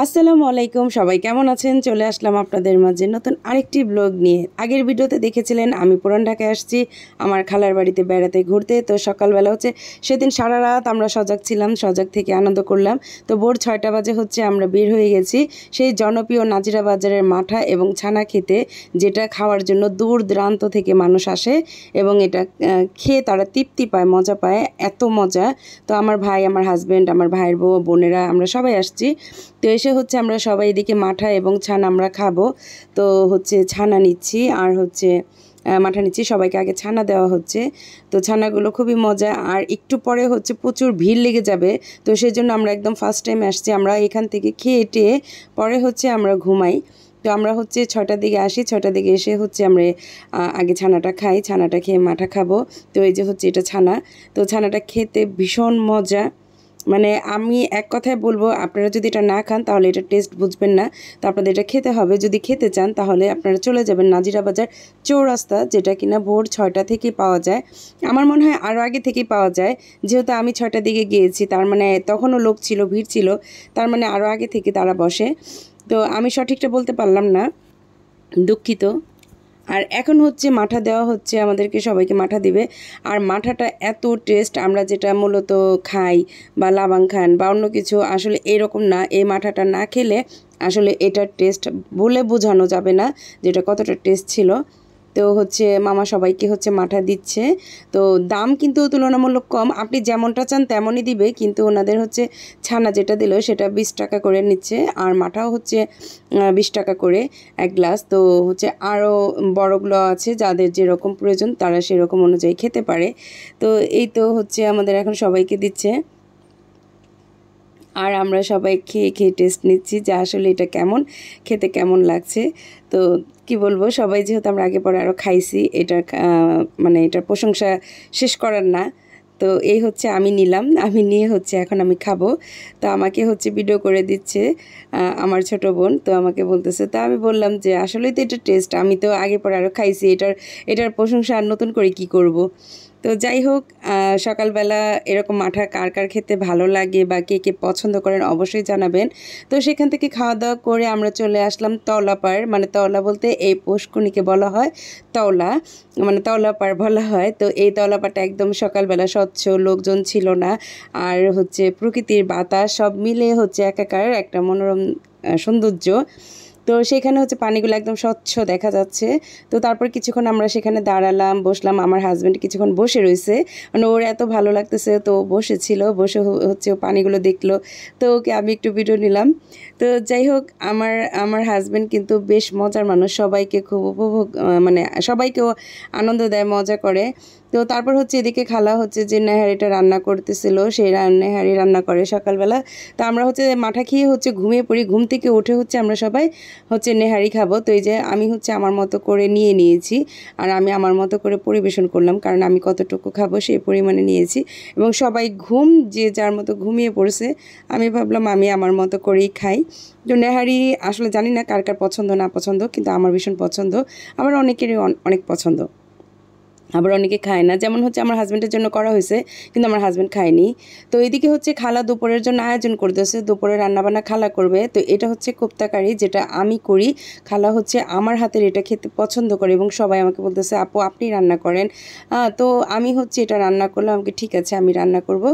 আসসালামু আলাইকুম, সবাই কেমন আছেন? চলে আসলাম আপনাদের মাঝে নতুন আরেকটি ব্লগ নিয়ে। আগের ভিডিওতে দেখেছিলেন আমি পুরান ঢাকায় আসছি আমার খালার বাড়িতে বেড়াতে ঘুরতে। তো সকালবেলা সেদিন সারা রাত আমরা সজাগ ছিলাম, সজাগ থেকে আনন্দ করলাম। তো ভোর 6টা বাজে আমরা বের হয়ে গেছি সেই জনপ্রিয় নাজিরা বাজারের মাঠা এবং ছানা খেতে, যেটা খাওয়ার জন্য দূর দূরান্ত থেকে মানুষ আসে এবং এটা খেয়ে তারা তৃপ্তি পায়, মজা পায়, এত মজা। তো আমার ভাই, আমার হাজব্যান্ড, আমার ভাইয়ের বউ, বোনেরা, আমরা সবাই আসছি। তো এসে আমরা সবাই এদিকে মাঠা এবং ছানা আমরা খাবো। তো ছানা নিচ্ছি আর মাঠা নিচ্ছি। সবাইকে আগে ছানা দেওয়া হচ্ছে। তো ছানাগুলো খুবই মজা, আর একটু পরে প্রচুর ভিড় লেগে যাবে। তো সেই জন্য আমরা একদম ফার্স্ট টাইম আসছি। আমরা এখান থেকে খেয়ে টেয়ে পরে আমরা ঘুমাই। তো আমরা 6টার দিকে আসি, 6টার দিকে এসে আমরা আগে ছানাটা খাই, ছানাটা খেয়ে মাঠা খাবো। তো এই যে এটা ছানা। তো ছানাটা খেতে ভীষণ মজা, মানে আমি এক কথায় বলবো, আপনারা যদি এটা না খান তাহলে এটা টেস্ট বুঝবেন না। তো আপনাদের এটা খেতে হবে। যদি খেতে চান তাহলে আপনারা চলে যাবেন নাজিরা বাজার চৌরাস্তা, যেটা কিনা ভোর 6টা থেকেই পাওয়া যায়। আমার মনে হয় আরও আগে থেকেই পাওয়া যায়, যেহেতু আমি 6টার দিকে গিয়েছি, তার মানে তখনও লোক ছিল, ভিড় ছিল, তার মানে আরও আগে থেকে তারা বসে। তো আমি সঠিকটা বলতে পারলাম না, দুঃখিত। আর এখন মাঠা দেওয়া আমাদেরকে, সবাইকে মাঠা দিবে। আর মাঠাটা এত টেস্ট, আমরা যেটা মূলত খাই বা লাবাং খান বা অন্য কিছু, আসলে এরকম না। এই মাঠাটা না খেলে আসলে এটার টেস্ট বলে বোঝানো যাবে না যেটা কতটা টেস্ট ছিল। তো মামা সবাইকে মাঠা দিচ্ছে। তো দাম কিন্তু তুলনামূলক কম, আপনি যেমনটা চান তেমনই দিবে, কিন্তু ওনাদের ছানা যেটা দিল সেটা 20 টাকা করে নিচ্ছে, আর মাঠাও 20 টাকা করে এক গ্লাস। তো আরও বড়গুলো আছে, যাদের যেরকম প্রয়োজন তারা সেরকম অনুযায়ী খেতে পারে। তো এই তো আমাদের এখন সবাইকে দিচ্ছে, আর আমরা সবাই খেয়ে খেয়ে টেস্ট নিচ্ছি যে আসলে এটা কেমন, খেতে কেমন লাগছে। তো কি বলবো, সবাই যেহেতু আমরা আগে পরে আরও খাইছি, এটার মানে এটার প্রশংসা শেষ করার না। তো এই আমি নিলাম, আমি নিয়ে এখন আমি খাবো। তো আমাকে ভিডিও করে দিচ্ছে আমার ছোট বোন। তো আমাকে বলতেছে, তা আমি বললাম যে আসলেই তো এটা টেস্ট, আমি তো আগে পরে আরও খাইছি, এটার প্রশংসা আর নতুন করে কি করব। তো যাই হোক, সকালবেলা এরকম মাঠা কার কার খেতে ভালো লাগে বা কে কে পছন্দ করেন অবশ্যই জানাবেন। তো সেখান থেকে খাওয়া দাওয়া করে আমরা চলে আসলাম তওলাপাড়, মানে তওলা বলতে এই পুষ্করণীকে বলা হয় তওলা, মানে তওলাপাড় বলা হয়। তো এই তওলাপাড়টা একদম সকালবেলা স্বচ্ছ, লোকজন ছিল না, আর প্রকৃতির বাতাস সব মিলে একাকার একটা মনোরম সৌন্দর্য। তো সেখানে পানিগুলো একদম স্বচ্ছ দেখা যাচ্ছে। তো তারপর কিছুক্ষণ আমরা সেখানে দাঁড়ালাম, বসলাম। আমার হাজব্যান্ড কিছুক্ষণ বসে রয়েছে, মানে ওর এত ভালো লাগতেছে, তো বসেছিল, বসে ও পানিগুলো দেখলো। তো ওকে আমি একটু ভিডিও নিলাম। তো যাই হোক, আমার হাজব্যান্ড কিন্তু বেশ মজার মানুষ, সবাইকে খুব উপভোগ, মানে সবাইকেও আনন্দ দেয়, মজা করে। তো তারপর এদিকে খালা যে নেহারিটা রান্না করতেছিল, সেই নেহারি রান্না করে সকালবেলা। তো আমরা মাঠা খেয়ে ঘুমিয়ে পড়ি। ঘুম থেকে উঠে আমরা সবাই নেহারি খাবো। তো এই যে আমি আমার মতো করে নিয়ে নিয়েছি, আর আমি আমার মতো করে পরিবেশন করলাম, কারণ আমি কতটুকু খাবো সেই পরিমাণে নিয়েছি। এবং সবাই যে যার মতো ঘুমিয়ে পড়ছে, আমি ভাবলাম আমি আমার মতো করেই খাই। তো নেহারি আসলে জানি না কার কার পছন্দ না পছন্দ, কিন্তু আমার ভীষণ পছন্দ, আবার অনেকেরই অনেক পছন্দ, আবার অনেকে খায় না। যেমন আমার হাজব্যান্ডের জন্য করা হয়েছে, কিন্তু আমার হাজব্যান্ড খায়নি। তো এদিকে খালা দুপুরের জন্য আয়োজন করতেছে, দুপুরে রান্নাবান্না খালা করবে। তো এটা কোপ্তা কারি, যেটা আমি করি। খালা আমার হাতের এটা খেতে পছন্দ করে, এবং সবাই আমাকে বলতেছে, আপু আপনি রান্না করেন। তো আমি এটা রান্না করলাম, আমাকে ঠিক আছে আমি রান্না করব।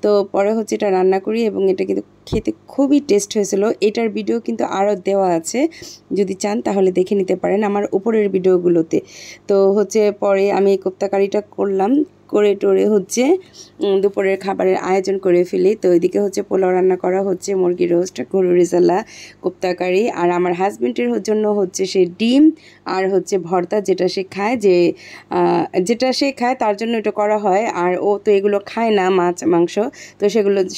তো পরে এটা রান্না করি, এবং এটা কিন্তু খেতে খুবই টেস্ট হয়েছিল। এটার ভিডিও কিন্তু আরও দেওয়া আছে, যদি চান তাহলে দেখে নিতে পারেন আমার উপরের ভিডিওগুলোতে। তো পরে আমি কোপ্তা কারিটা করলাম, করে টোরে দুপুরের খাবারের আয়োজন করে ফেলি। তো এদিকে পোলাও রান্না করা মুরগি রোস্ট, গরুর রেজালা, কোপ্তা কারি, আর আমার হাজব্যান্ডের জন্য সে ডিম আর ভর্তা, যেটা সে খায়, যেটা সে খায় তার জন্য এটা করা হয়। আর ও তো এগুলো খায় না, মাছ মাংস, তো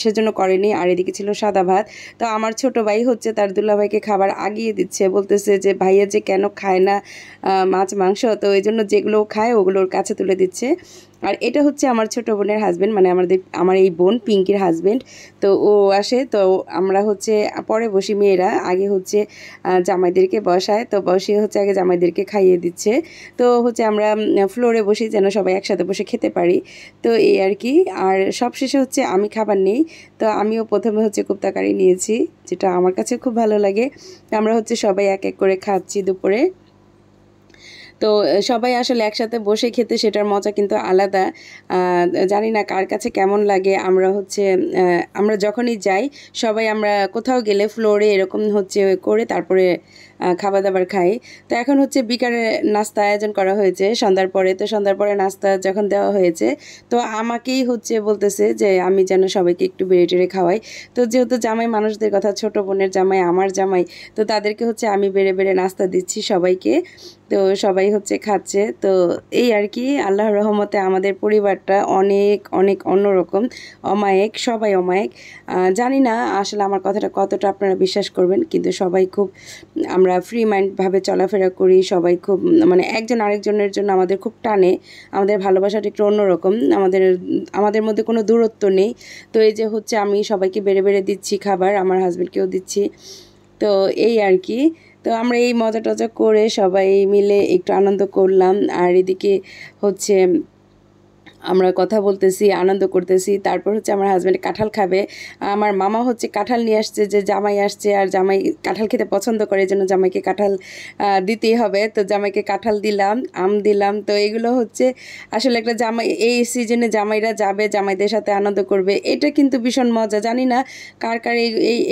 সেজন্য করেনি। আর এদিকে ছিল সাদা ভাত। তো আমার ছোট ভাই তার দুলাভাইকে খাবার আগিয়ে দিচ্ছে, বলতেছে যে ভাইয়া যে কেন খায় না মাছ মাংস, তো এই জন্য যেগুলো খায় ওগুলোর কাছে তুলে দিচ্ছে। আর এটা হচ্ছে আমার ছোট বোনের হাজব্যান্ড, মানে আমার এই বোন পিঙ্কির হাজব্যান্ড। তো ও আসে, তো আমরা হচ্ছে পরে বসি মেয়েরা, আগে হচ্ছে জামাইদেরকে বসায়, তো বসিয়ে হচ্ছে আগে জামাইদেরকে খাইয়ে দিচ্ছে। তো হচ্ছে আমরা ফ্লোরে বসি যেন সবাই একসাথে বসে খেতে পারি। তো এই আর কি। আর সবশেষে হচ্ছে আমি খাবার নেই, তো আমিও প্রথমে হচ্ছে কোপ্তা কারি নিয়েছি, যেটা আমার কাছে খুব ভালো লাগে। আমরা হচ্ছে সবাই এক এক করে খাচ্ছি দুপুরে। তো সবাই আসলে একসাথে বসে খেতে সেটার মজা কিন্তু আলাদা। জানি না কার কাছে কেমন লাগে। আমরা যখনই যাই সবাই, আমরা কোথাও গেলে ফ্লোরে এরকম হচ্ছে করে তারপরে খাবার দাবার খাই। তো এখন হচ্ছে বিকালে নাস্তা আয়োজন করা হয়েছে সন্ধ্যার পরে। তো সন্ধ্যার পরে নাস্তা যখন দেওয়া হয়েছে, তো আমাকেই হচ্ছে বলতেছে যে আমি যেন সবাইকে একটু বেড়ে টেড়ে খাওয়াই। তো যেহেতু জামাই মানুষদের কথা, ছোট বোনের জামাই আমার জামাই, তো তাদেরকে হচ্ছে আমি বেড়ে বেড়ে নাস্তা দিচ্ছি সবাইকে। তো সবাই হচ্ছে খাচ্ছে। তো এই আর কি, আল্লাহর রহমতে আমাদের পরিবারটা অনেক অনেক অন্যরকম, অমায়িক, সবাই অমায়িক। জানি না আসলে আমার কথাটা কতটা আপনারা বিশ্বাস করবেন, কিন্তু সবাই খুব, আমরা ফ্রি মাইন্ডভাবে চলাফেরা করি, সবাই খুব মানে একজন আরেকজনের জন্য আমাদের খুব টানে, আমাদের ভালোবাসাটা একটু অন্যরকম, আমাদের মধ্যে কোনো দূরত্ব নেই। তো এই যে হচ্ছে আমি সবাইকে বেড়ে বেড়ে দিচ্ছি খাবার, আমার হাজব্যান্ডকেও দিচ্ছি। তো এই আর কি। তো আমরা এই মজা টজা করে সবাই মিলে একটু আনন্দ করলাম। আর এদিকে হচ্ছে আমরা কথা বলতেছি, আনন্দ করতেছি। তারপর হচ্ছে আমার হাজব্যান্ড কাঁঠাল খাবে। আমার মামা হচ্ছে কাঁঠাল নিয়ে আসছে, যে জামাই আসছে আর জামাই কাঁঠাল খেতে পছন্দ করে, এই জন্য জামাইকে কাঁঠাল দিতেই হবে। তো জামাইকে কাঁঠাল দিলাম, আম দিলাম। তো এগুলো হচ্ছে আসলে একটা জামাই, এই সিজনে জামাইরা যাবে, জামাইদের সাথে আনন্দ করবে, এটা কিন্তু ভীষণ মজা। জানি না কার কার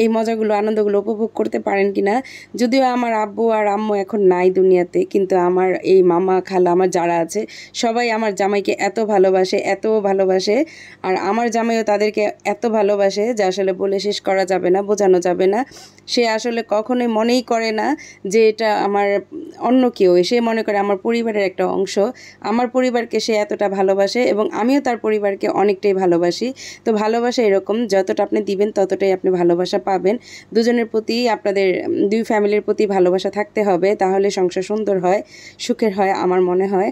এই মজাগুলো, আনন্দগুলো উপভোগ করতে পারেন কিনা। যদিও আমার আব্বু আর আম্মু এখন নাই দুনিয়াতে, কিন্তু আমার এই মামা খালা আমার যারা আছে সবাই আমার জামাইকে এত ভালোবাসে। আর আমার জামাইও তাদেরকে এত ভালোবাসে যে আসলে বলে শেষ করা যাবে না, বোঝানো যাবে না। সে আসলে কখনোই মনেই করে না যে এটা আমার অন্য কেউ, সে মনে করে আমার পরিবারের একটা অংশ। আমার পরিবারকে সে এতটা ভালোবাসে এবং আমিও তার পরিবারকে অনেকটাই ভালোবাসি। তো ভালোবাসা এরকম, যতটা আপনি দিবেন ততটাই আপনি ভালোবাসা পাবেন। দুজনের প্রতি, আপনাদের দুই ফ্যামিলির প্রতি ভালোবাসা থাকতে হবে, তাহলে সংসার সুন্দর হয়, সুখের হয় আমার মনে হয়।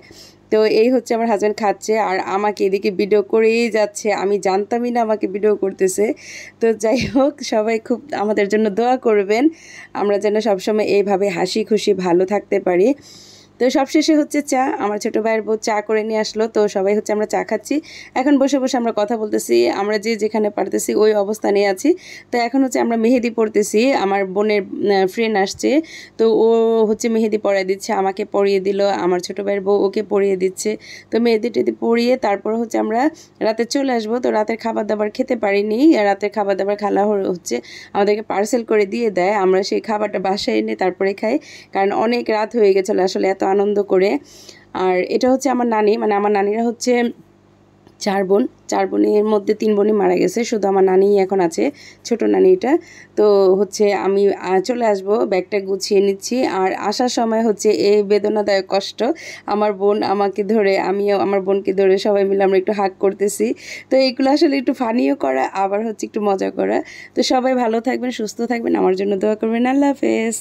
তো এই হচ্ছে আমার হাজব্যান্ড খাচ্ছে আর আমাকে এদিকে ভিডিও করেই যাচ্ছে, আমি জানতামই না আমাকে ভিডিও করতেছে। তো যাই হোক, সবাই খুব আমাদের জন্য দোয়া করবেন, আমরা যেন সবসময় এইভাবে হাসি খুশি ভালো থাকতে পারি। তো সবশেষে হচ্ছে চা, আমার ছোটো ভাইয়ের বউ চা করে নিয়ে আসলো। তো সবাই হচ্ছে আমরা চা খাচ্ছি, এখন বসে বসে আমরা কথা বলতেছি, আমরা যে যেখানে পারতেছি ওই অবস্থানে আছি। তো এখন হচ্ছে আমরা মেহেদি পড়তেছি, আমার বোনের ফ্রেন্ড আসছে, তো ও হচ্ছে মেহেদি পরিয়ে দিচ্ছে, আমাকে পরিয়ে দিল, আমার ছোটো ভাইয়ের বউ ওকে পরিয়ে দিচ্ছে। তো মেহেদি টেদি পরিয়ে তারপর হচ্ছে আমরা রাতে চলে আসবো। তো রাতের খাবার দাবার খেতে পারিনি, রাতের খাবার দাবার খালা হচ্ছে আমাদেরকে পার্সেল করে দিয়ে দেয়, আমরা সেই খাবারটা বাসায় এনে তারপরে খাই, কারণ অনেক রাত হয়ে গেছিলো আসলে এত আনন্দ করে। আর এটা হচ্ছে আমার নানি, মানে আমার নানিরা হচ্ছে চার বোনের মধ্যে 3 বোনই মারা গেছে, শুধু আমার নানি এখন আছে, ছোট নানি এটা। তো হচ্ছে আমি চলে আসবো, ব্যাগটা গুছিয়ে নিচ্ছি। আর আসার সময় হচ্ছে এই বেদনাদায়ক কষ্ট, আমার বোন আমাকে ধরে, আমিও আমার বোনকে ধরে, সবাই মিলে আমরা একটু হাগ করতেছি। তো এইগুলো আসলে একটু ফানিও করা, আবার হচ্ছে একটু মজা করা। তো সবাই ভালো থাকবেন, সুস্থ থাকবেন, আমার জন্য দোয়া করবেন। আল্লাহ হাফেজ।